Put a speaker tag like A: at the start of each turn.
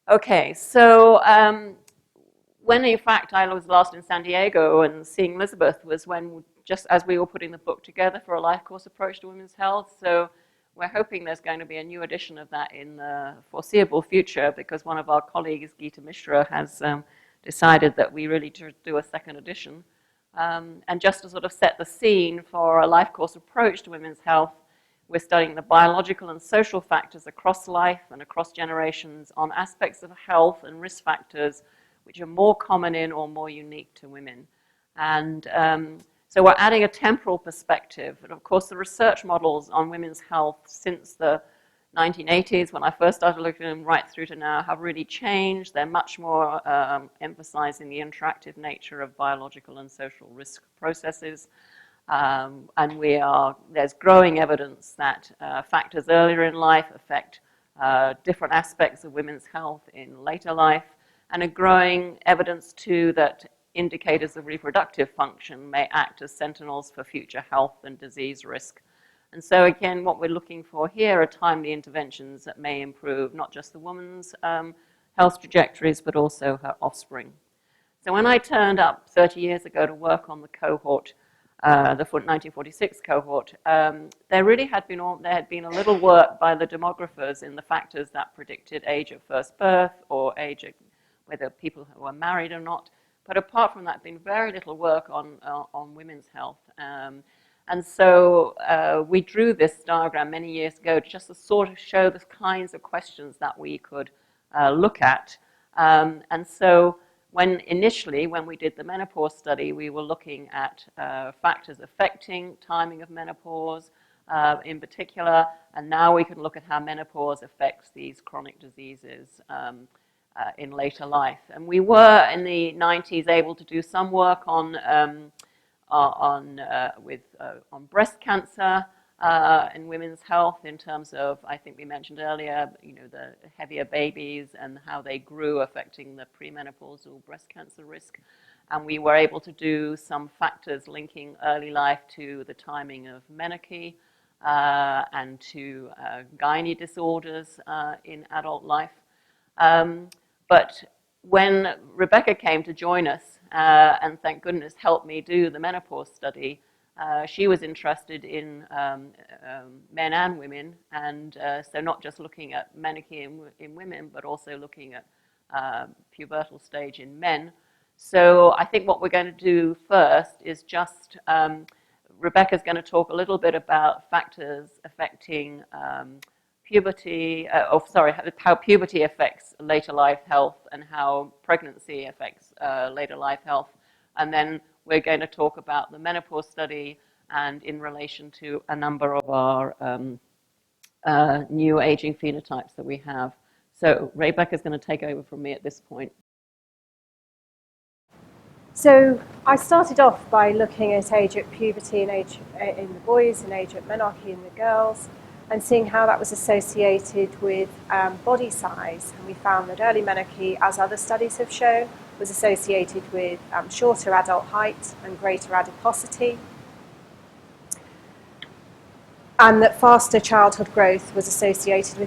A: Okay, so when in fact I was last in San Diego and seeing Elizabeth was when, just as we were putting the book together for a life course approach to women's health. So we're hoping there's going to be a new edition of that in the foreseeable future, because one of our colleagues, Geeta Mishra, has decided that we really should do a second edition. And just to sort of set the scene for a life course approach to women's health, we're studying the biological and social factors across life and across generations on aspects of health and risk factors which are more common in or more unique to women. And so we're adding a temporal perspective. And of course, the research models on women's health since the 1980s, when I first started looking at them, right through to now, have really changed. They're much more emphasizing the interactive nature of biological and social risk processes. And there's growing evidence that factors earlier in life affect different aspects of women's health in later life, and a growing evidence too that indicators of reproductive function may act as sentinels for future health and disease risk. And so again, what we're looking for here are timely interventions that may improve not just the woman's health trajectories, but also her offspring. So when I turned up 30 years ago to work on the cohort, the 1946 cohort, there had been a little work by the demographers in the factors that predicted age of first birth or age of whether people were married or not. But apart from that, been very little work on women's health. And so we drew this diagram many years ago just to sort of show the kinds of questions that we could look at. And so initially, when we did the menopause study, we were looking at factors affecting timing of menopause in particular, and now we can look at how menopause affects these chronic diseases in later life. And we were in the 90s able to do some work on breast cancer in women's health, in terms of, I think we mentioned earlier, the heavier babies and how they grew, affecting the premenopausal breast cancer risk. And we were able to do some factors linking early life to the timing of menarche and to gynae disorders in adult life. But when Rebecca came to join us, and thank goodness helped me do the menopause study, she was interested in men and women, and so not just looking at menarche in women, but also looking at pubertal stage in men. So I think what we're going to do first is just, Rebecca's going to talk a little bit about factors affecting puberty, how puberty affects later life health and how pregnancy affects later life health. And then we're going to talk about the menopause study and in relation to a number of our new aging phenotypes that we have. So Rebecca's going to take over from me at this point.
B: So I started off by looking at age at puberty and age in the boys and age at menarche in the girls, and seeing how that was associated with body size. And we found that early menarche, as other studies have shown, was associated with shorter adult height and greater adiposity, and that faster childhood growth was associated with